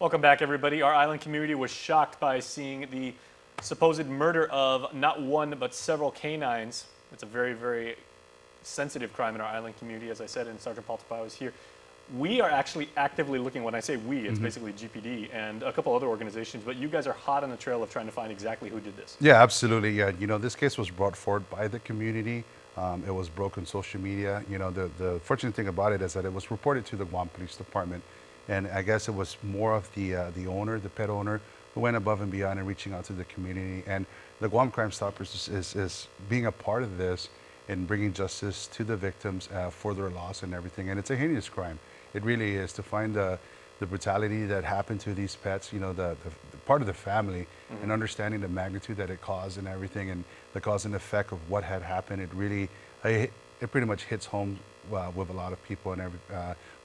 Welcome back, everybody. Our island community was shocked by seeing the supposed murder of not one but several canines. It's a very, very sensitive crime in our island community, as I said, and Sergeant Paul Tapao is here. We are actually actively looking, when I say we, it's basically GPD and a couple other organizations, but you guys are hot on the trail of trying to find exactly who did this. Yeah, absolutely. Yeah, this case was brought forward by the community. It was broke on social media. The fortunate thing about it is that it was reported to the Guam Police Department. And I guess it was more of the owner, the pet owner, who went above and beyond in reaching out to the community. And the Guam Crime Stoppers is being a part of this and bringing justice to the victims for their loss and everything. And it's a heinous crime. It really is, to find the brutality that happened to these pets, the part of the family, and understanding the magnitude that it caused and everything, and the cause and effect of what had happened. It really, it pretty much hits home with a lot of people and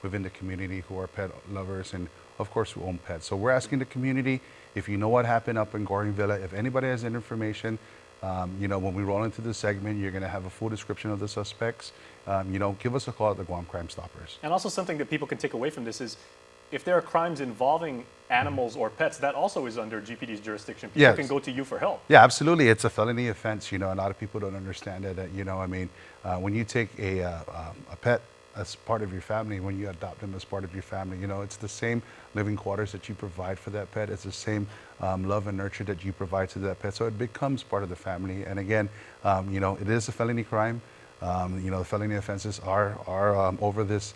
within the community who are pet lovers and, of course, who own pets. So we're asking the community, if you know what happened up in Goring Villa, if anybody has any information, when we roll into this segment, you're going to have a full description of the suspects. Give us a call at the Guam Crime Stoppers. And also something that people can take away from this is, if there are crimes involving animals or pets, that also is under GPD's jurisdiction. People can go to you for help. Yeah, absolutely. It's a felony offense. A lot of people don't understand that. When you take a pet as part of your family, when you adopt them as part of your family, it's the same living quarters that you provide for that pet. It's the same love and nurture that you provide to that pet. So it becomes part of the family. And again, it is a felony crime. The felony offenses are over these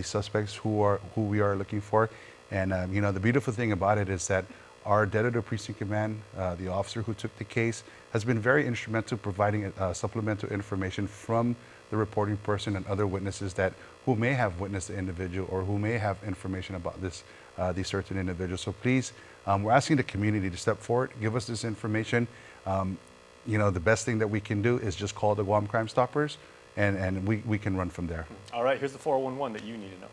suspects who we are looking for. And the beautiful thing about it is that our Deputy Precinct Command, the officer who took the case, has been very instrumental providing supplemental information from the reporting person and other witnesses who may have witnessed the individual or who may have information about these certain individuals. So please, we're asking the community to step forward, give us this information. The best thing that we can do is just call the Guam Crime Stoppers, and we can run from there. All right, here's the 411 that you need to know.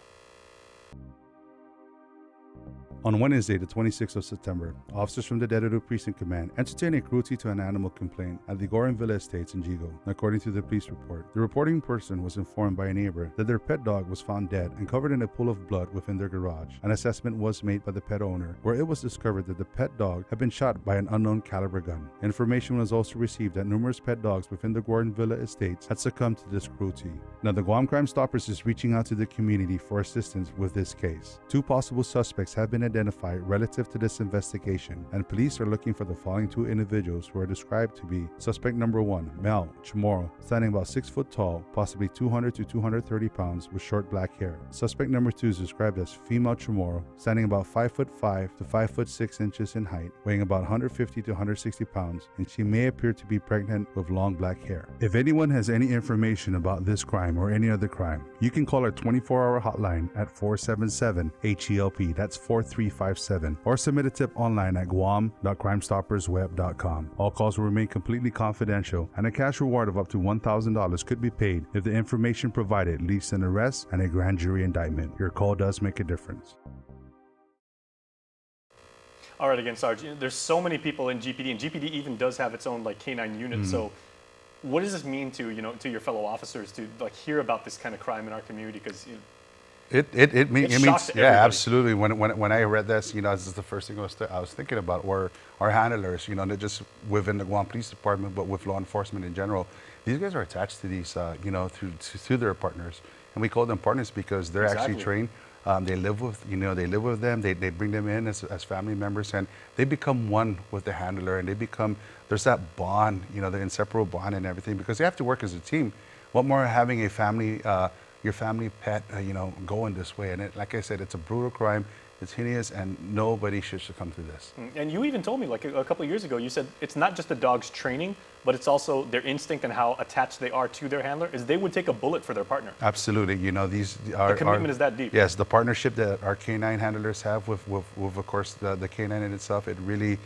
On Wednesday, the 26th of September, officers from the Deputy Precinct Command entertained a cruelty to an animal complaint at the Goring Villa Estates in Jigo. According to the police report, the reporting person was informed by a neighbor that their pet dog was found dead and covered in a pool of blood within their garage. An assessment was made by the pet owner, where it was discovered that the pet dog had been shot by an unknown caliber gun. Information was also received that numerous pet dogs within the Goring Villa Estates had succumbed to this cruelty. Now, the Guam Crime Stoppers is reaching out to the community for assistance with this case. Two possible suspects have been identified relative to this investigation, and police are looking for the following two individuals who are described to be: suspect number 1, Mel Chamorro, standing about 6 foot tall, possibly 200 to 230 pounds, with short black hair. Suspect number 2 is described as female Chamorro, standing about 5'5" to 5'6" in height, weighing about 150 to 160 pounds, and she may appear to be pregnant with long black hair. If anyone has any information about this crime or any other crime, you can call our 24-hour hotline at 477-HELP. That's 4357, or submit a tip online at guam.crimestoppersweb.com. All calls will remain completely confidential, and a cash reward of up to $1,000 could be paid if the information provided leads to an arrest and a grand jury indictment. Your call does make a difference. All right, again, Sarge, there's so many people in GPD, and GPD even does have its own canine unit. So what does this mean to to your fellow officers to hear about this kind of crime in our community? Because It means, yeah, absolutely. When I read this, this is the first thing I was thinking about, were our handlers, not just within the Guam Police Department, but with law enforcement in general. These guys are attached to these, through their partners, and we call them partners because they're actually trained. They live with, them. They bring them in as family members, and they become one with the handler, and there's that bond, the inseparable bond and everything, because they have to work as a team. What more having a family, your family pet, going this way. And like I said, it's a brutal crime. It's heinous, and nobody should succumb to this. And you even told me, a couple of years ago, you said it's not just the dog's training, but it's also their instinct and how attached they are to their handler, is they would take a bullet for their partner. Absolutely. The commitment is that deep. Yes, the partnership that our canine handlers have with of course, the canine in itself, it really,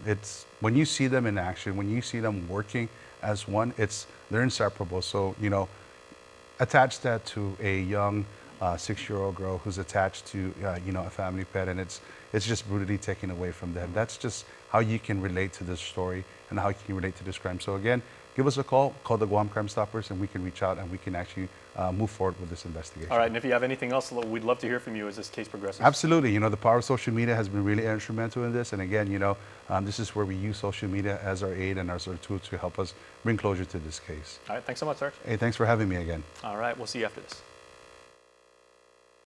it's, when you see them in action, when you see them working as one, they're inseparable. So, attach that to a young 6-year-old girl who's attached to a family pet, and it's just brutally taken away from them. That's just how you can relate to this story and how you can relate to this crime. So again, give us a call, call the Guam Crime Stoppers, and we can reach out and we can actually move forward with this investigation. All right, and if you have anything else, we'd love to hear from you as this case progresses. Absolutely. You know, the power of social media has been really instrumental in this. And again, you know, this is where we use social media as our aid and as our tool to help us bring closure to this case. All right, thanks so much, Sarge. Hey, thanks for having me again. All right, we'll see you after this.